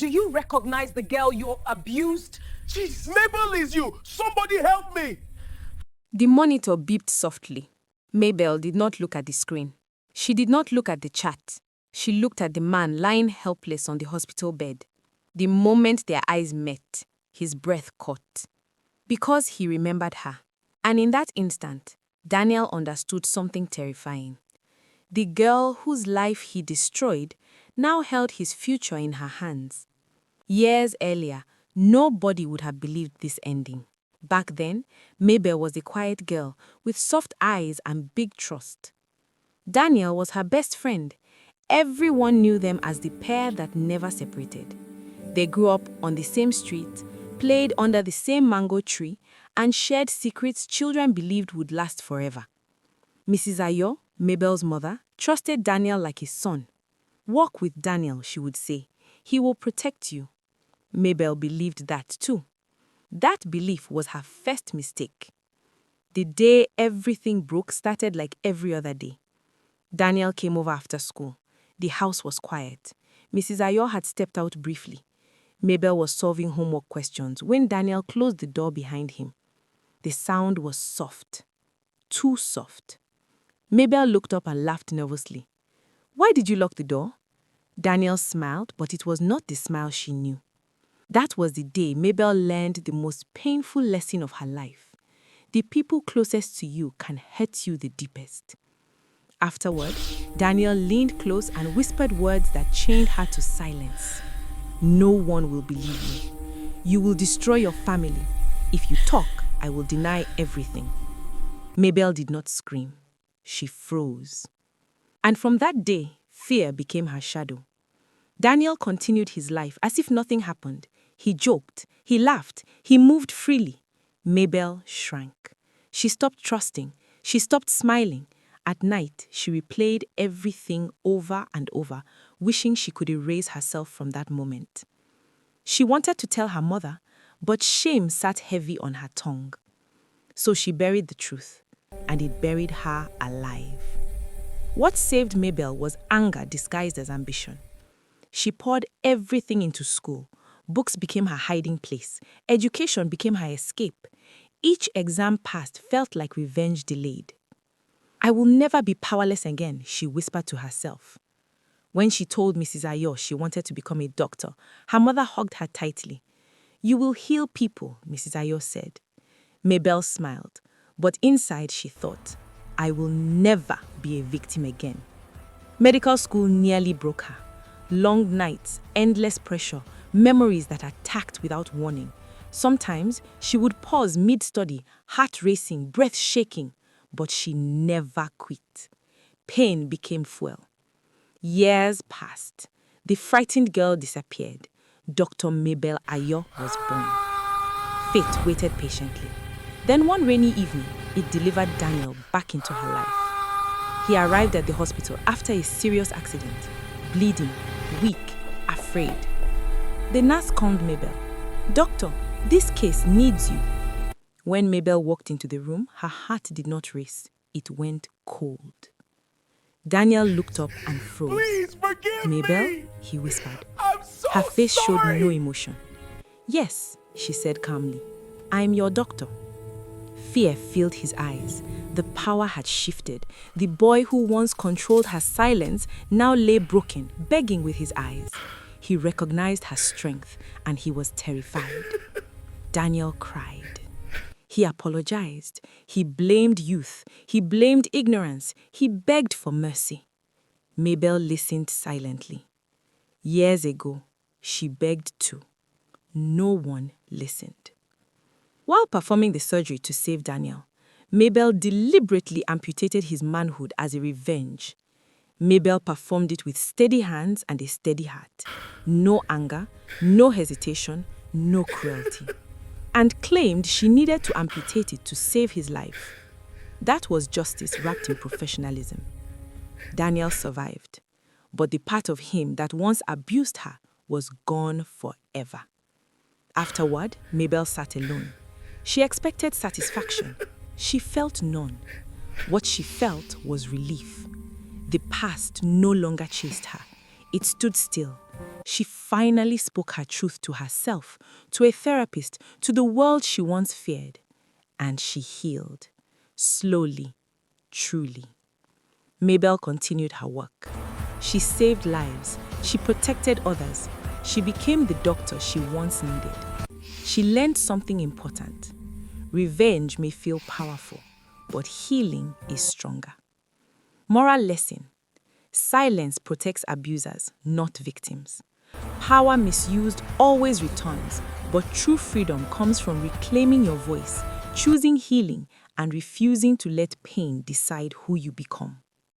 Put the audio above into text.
Do you recognize the girl you abused? Jeez, Mabel is you! Somebody help me! The monitor beeped softly. Mabel did not look at the screen. She did not look at the chat. She looked at the man lying helpless on the hospital bed. The moment their eyes met, his breath caught. Because he remembered her. And in that instant, Daniel understood something terrifying. The girl whose life he destroyed now held his future in her hands. Years earlier, nobody would have believed this ending. Back then, Mabel was a quiet girl with soft eyes and big trust. Daniel was her best friend. Everyone knew them as the pair that never separated. They grew up on the same street, played under the same mango tree, and shared secrets children believed would last forever. Mrs. Ayo, Mabel's mother, trusted Daniel like his son. "Walk with Daniel," she would say. "He will protect you." Mabel believed that too. That belief was her first mistake. The day everything broke started like every other day. Daniel came over after school. The house was quiet. Mrs. Ayo had stepped out briefly. Mabel was solving homework questions when Daniel closed the door behind him. The sound was soft. Too soft. Mabel looked up and laughed nervously. "Why did you lock the door?" Daniel smiled, but it was not the smile she knew. That was the day Mabel learned the most painful lesson of her life. The people closest to you can hurt you the deepest. Afterward, Daniel leaned close and whispered words that chained her to silence. "No one will believe you. You will destroy your family. If you talk, I will deny everything." Mabel did not scream. She froze. And from that day, fear became her shadow. Daniel continued his life as if nothing happened. He joked, he laughed, he moved freely. Mabel shrank. She stopped trusting. She stopped smiling. At night, she replayed everything over and over, wishing she could erase herself from that moment. She wanted to tell her mother, but shame sat heavy on her tongue. So she buried the truth, and it buried her alive. What saved Mabel was anger disguised as ambition. She poured everything into school. Books became her hiding place. Education became her escape. Each exam passed felt like revenge delayed. "I will never be powerless again," she whispered to herself. When she told Mrs. Ayo she wanted to become a doctor, her mother hugged her tightly. "You will heal people," Mrs. Ayo said. Mabel smiled, but inside she thought, "I will never be a victim again." Medical school nearly broke her. Long nights, endless pressure, memories that attacked without warning. Sometimes she would pause mid-study, heart racing, breath shaking, but she never quit. Pain became fuel. Years passed. The frightened girl disappeared. Dr. Mabel Ayo was born. Fate waited patiently. Then one rainy evening, it delivered Daniel back into her life. He arrived at the hospital after a serious accident, bleeding, weak, afraid. The nurse calmed Mabel. "Doctor, this case needs you." When Mabel walked into the room, her heart did not race. It went cold. Daniel looked up and froze. Please forgive "Mabel," me! he whispered. I'm so Her face showed sorry! no emotion. "Yes," she said calmly. "I'm your doctor." Fear filled his eyes. The power had shifted. The boy who once controlled her silence now lay broken, begging with his eyes. He recognized her strength, and he was terrified. Daniel cried. He apologized. He blamed youth. He blamed ignorance. He begged for mercy. Mabel listened silently. Years ago, she begged too. No one listened. While performing the surgery to save Daniel, Mabel deliberately amputated his manhood as a revenge. Mabel performed it with steady hands and a steady heart. No anger, no hesitation, no cruelty. And claimed she needed to amputate it to save his life. That was justice wrapped in professionalism. Daniel survived, but the part of him that once abused her was gone forever. Afterward, Mabel sat alone. She expected satisfaction. She felt none. What she felt was relief. The past no longer chased her. It stood still, She finally spoke her truth to herself, to a therapist, to the world she once feared. And she healed. Slowly, truly. Mabel continued her work. She saved lives. She protected others. She became the doctor she once needed. She learned something important. Revenge may feel powerful, but healing is stronger. Moral lesson: silence protects abusers, not victims. Power misused always returns, but true freedom comes from reclaiming your voice, choosing healing, and refusing to let pain decide who you become.